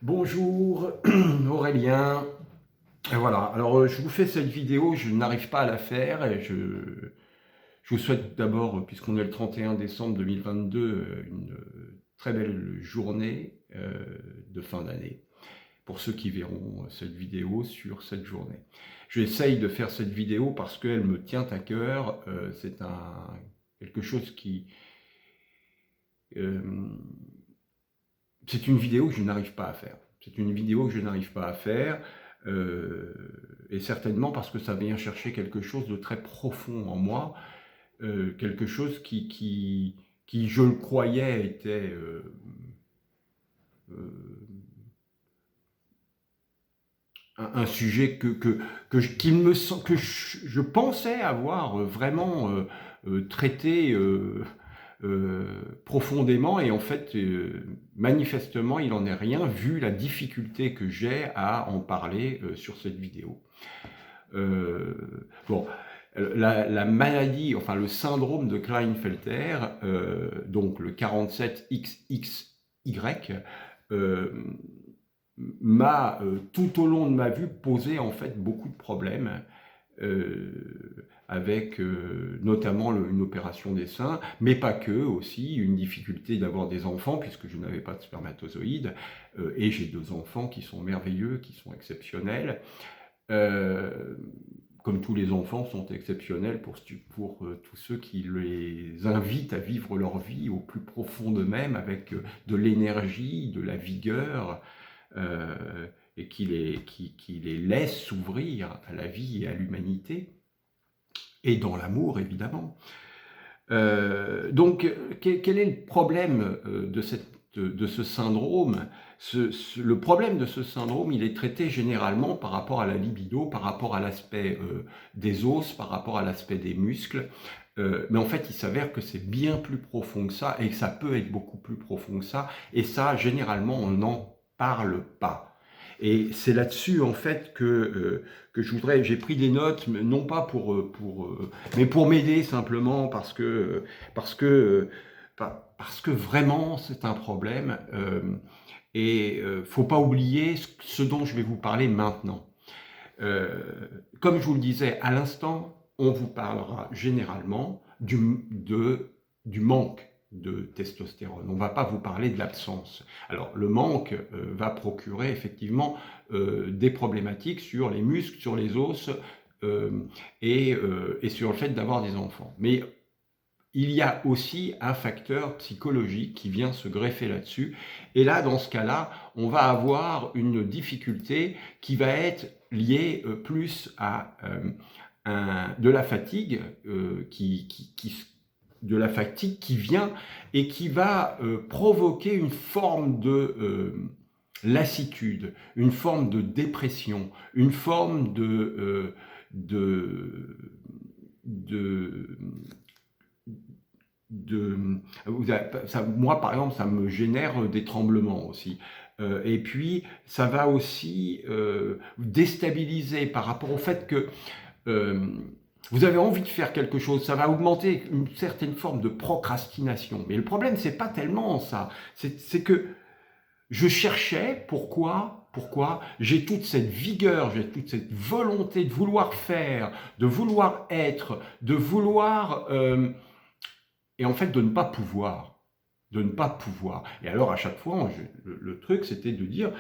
Bonjour Aurélien. Et voilà, alors je vous fais cette vidéo, je n'arrive pas à la faire et je vous souhaite d'abord, puisqu'on est le 31 décembre 2022, une très belle journée de fin d'année pour ceux qui verront cette vidéo sur cette journée. J'essaye de faire cette vidéo parce qu'elle me tient à cœur, c'est quelque chose qui... euh, c'est une vidéo que je n'arrive pas à faire. C'est une vidéo que je n'arrive pas à faire, et certainement parce que ça vient chercher quelque chose de très profond en moi, quelque chose qui, je le croyais, était euh, un sujet que je pensais avoir vraiment traité profondément, et en fait, manifestement, il n'en est rien, vu la difficulté que j'ai à en parler sur cette vidéo. Bon, la maladie, enfin le syndrome de Klinefelter, donc le 47XXY, euh, m'a tout au long de ma vie posé en fait beaucoup de problèmes, avec notamment une opération des seins, mais pas que, aussi une difficulté d'avoir des enfants puisque je n'avais pas de spermatozoïdes, et j'ai 2 enfants qui sont merveilleux, qui sont exceptionnels. Euh, Comme tous les enfants sont exceptionnels pour tous ceux qui les invitent à vivre leur vie au plus profond d'eux-mêmes avec de l'énergie, de la vigueur, euh, et qui les laisse s'ouvrir à la vie et à l'humanité, et dans l'amour évidemment. Donc, quel est le problème de ce syndrome? Le problème de ce syndrome, il est traité généralement par rapport à la libido, par rapport à l'aspect des os, par rapport à l'aspect des muscles. Mais en fait, il s'avère que c'est bien plus profond que ça, et que ça peut être beaucoup plus profond que ça. Et ça, généralement, on n'en parle pas. Et c'est là-dessus, en fait, que j'ai pris des notes, non pas mais pour m'aider simplement, parce que vraiment, c'est un problème. Et faut pas oublier ce dont je vais vous parler maintenant. Euh, Comme je vous le disais à l'instant, on vous parlera généralement du manque de testostérone. On ne va pas vous parler de l'absence. Alors, le manque va procurer effectivement des problématiques sur les muscles, sur les os, euh, et sur le fait d'avoir des enfants. Mais il y a aussi un facteur psychologique qui vient se greffer là-dessus. Et là, dans ce cas-là, on va avoir une difficulté qui va être liée plus à de la fatigue, de la fatigue qui vient et qui va provoquer une forme de lassitude, une forme de dépression, une forme de, de de, moi, par exemple, ça me génère des tremblements aussi. Et puis, ça va aussi déstabiliser par rapport au fait que euh, vous avez envie de faire quelque chose, ça va augmenter une certaine forme de procrastination. Mais le problème, c'est pas tellement ça. C'est que je cherchais pourquoi j'ai toute cette vigueur, j'ai toute cette volonté de vouloir faire, de vouloir être, de vouloir et en fait de ne pas pouvoir, de ne pas pouvoir. Et alors à chaque fois, le truc c'était de dire,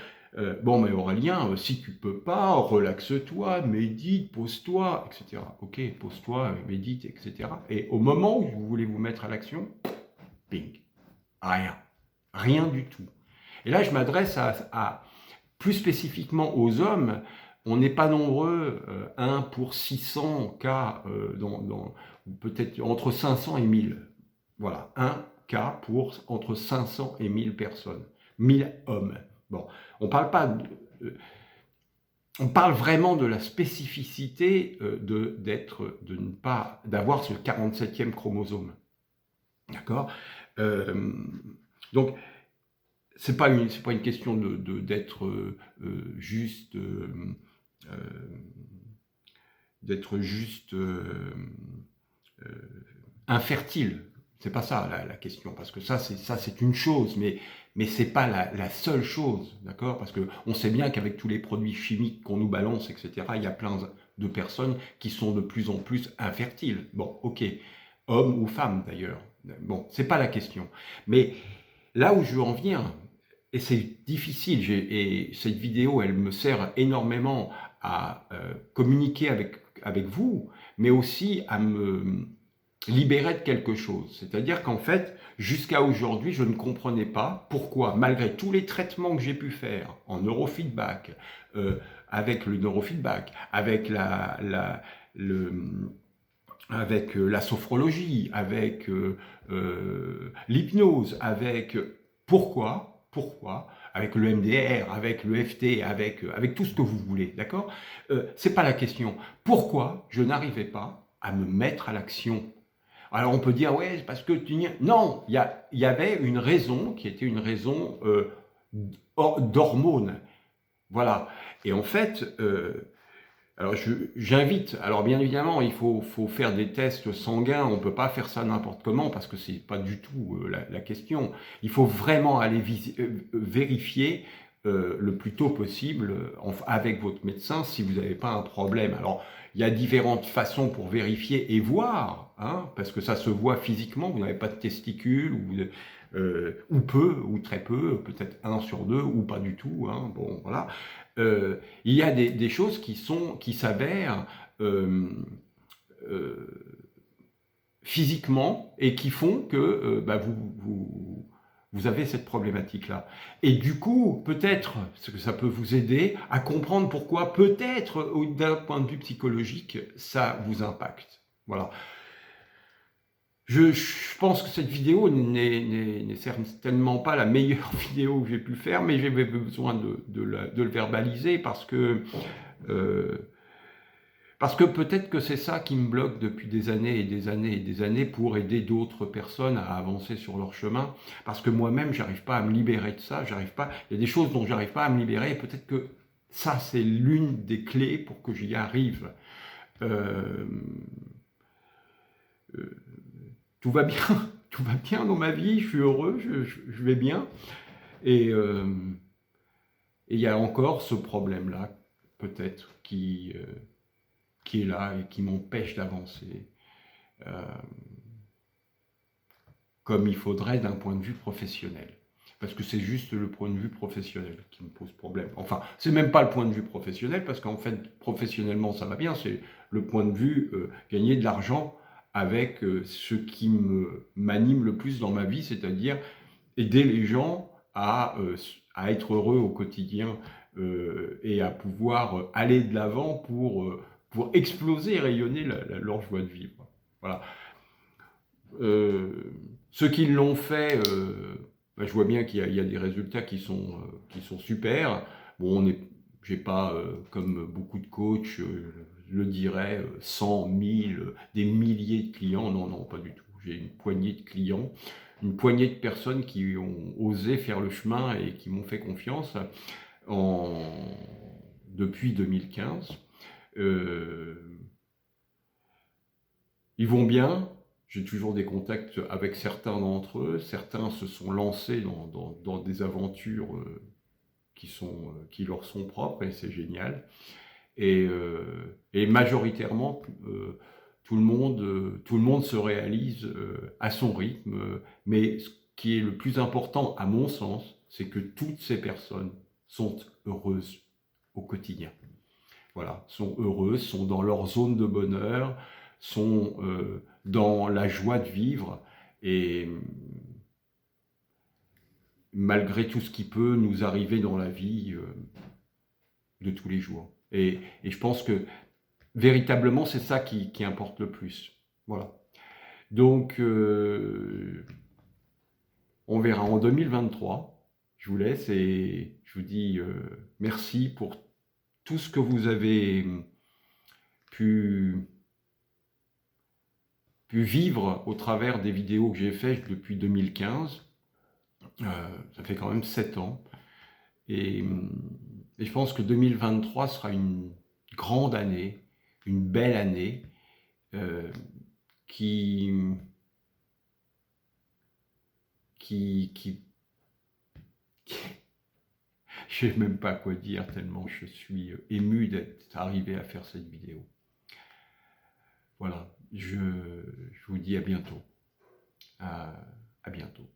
bon mais Aurélien, si tu peux pas, relaxe-toi, médite, pose-toi, etc. Ok, pose-toi, médite, etc. Et au moment où vous voulez vous mettre à l'action, ping, rien, rien du tout. Et là je m'adresse plus spécifiquement aux hommes. On n'est pas nombreux, 1 pour 600 cas, peut-être entre 500 et 1000. Voilà, un cas pour entre 500 et 1000 personnes, 1000 hommes. Bon, on parle pas, on parle vraiment de la spécificité de ne pas d'avoir ce 47e chromosome, d'accord. euh, donc c'est pas une question d'être juste euh, d'être juste infertile. C'est pas ça la question, parce que ça c'est une chose, mais c'est pas la seule chose, d'accord? Parce que on sait bien qu'avec tous les produits chimiques qu'on nous balance, etc., il y a plein de personnes qui sont de plus en plus infertiles. Bon, ok, hommes ou femmes d'ailleurs. Bon, c'est pas la question. Mais là où je veux en venir, et c'est difficile, et cette vidéo, elle me sert énormément à communiquer avec vous, mais aussi à me libérer de quelque chose. C'est-à-dire qu'en fait, jusqu'à aujourd'hui, je ne comprenais pas pourquoi, malgré tous les traitements que j'ai pu faire en neurofeedback, avec le neurofeedback, avec la sophrologie, avec l'hypnose, avec pourquoi, avec le MDR, avec le FT, avec tout ce que vous voulez, d'accord? C'est pas la question. Pourquoi je n'arrivais pas à me mettre à l'action? Alors on peut dire, ouais, c'est parce que tu n'y... Non, il y avait une raison qui était une raison d'hormones. Voilà. Et en fait, alors j'invite, alors bien évidemment, il faut faire des tests sanguins, on ne peut pas faire ça n'importe comment, parce que ce n'est pas du tout la question. Il faut vraiment aller vérifier le plus tôt possible avec votre médecin si vous n'avez pas un problème. Alors, il y a différentes façons pour vérifier et voir, hein, parce que ça se voit physiquement, vous n'avez pas de testicules, ou peu, ou très peu, peut-être 1 sur 2, ou pas du tout, hein, bon, voilà. Il y a des choses qui s'avèrent physiquement et qui font que bah, vous avez cette problématique-là. Et du coup, peut-être que ça peut vous aider à comprendre pourquoi, peut-être, d'un point de vue psychologique, ça vous impacte. Voilà. Je pense que cette vidéo n'est certainement pas la meilleure vidéo que j'ai pu faire, mais j'avais besoin de le verbaliser parce que peut-être que c'est ça qui me bloque depuis des années et des années et des années pour aider d'autres personnes à avancer sur leur chemin. Parce que moi-même, j'arrive pas à me libérer de ça. J'arrive pas. Il y a des choses dont j'arrive pas à me libérer. Et peut-être que ça, c'est l'une des clés pour que j'y arrive. Euh, euh, tout va bien, tout va bien dans ma vie. Je suis heureux, je vais bien. Et il y a encore ce problème-là, peut-être, qui est là et qui m'empêche d'avancer comme il faudrait d'un point de vue professionnel. Parce que c'est juste le point de vue professionnel qui me pose problème. Enfin, c'est même pas le point de vue professionnel, parce qu'en fait, professionnellement, ça va bien, c'est le point de vue gagner de l'argent avec ce qui m'anime le plus dans ma vie, c'est-à-dire aider les gens à être heureux au quotidien et à pouvoir aller de l'avant pour exploser et rayonner leur joie de vivre. Voilà. Ceux qui l'ont fait, ben, je vois bien qu'il y a des résultats qui sont super. Bon, j'ai pas, comme beaucoup de coachs, je le dirais, 100, 1000, des milliers de clients. Non, non, pas du tout. J'ai une poignée de clients, une poignée de personnes qui ont osé faire le chemin et qui m'ont fait confiance depuis 2015. Ils vont bien. J'ai toujours des contacts avec certains d'entre eux. Certains se sont lancés dans des aventures qui leur sont propres et c'est génial. Et majoritairement, tout le monde se réalise à son rythme. Mais ce qui est le plus important, à mon sens, c'est que toutes ces personnes sont heureuses au quotidien. Voilà, sont heureuses, sont dans leur zone de bonheur, sont dans la joie de vivre et malgré tout ce qui peut nous arriver dans la vie de tous les jours. Et je pense que véritablement c'est ça qui importe le plus. Voilà. Donc on verra en 2023. Je vous laisse et je vous dis merci pour tout ce que vous avez pu vivre au travers des vidéos que j'ai faites depuis 2015. Ça fait quand même 7 ans. Et je pense que 2023 sera une grande année, une belle année, qui qui je sais même pas quoi dire tellement je suis ému d'être arrivé à faire cette vidéo. Voilà, je vous dis à bientôt. À bientôt.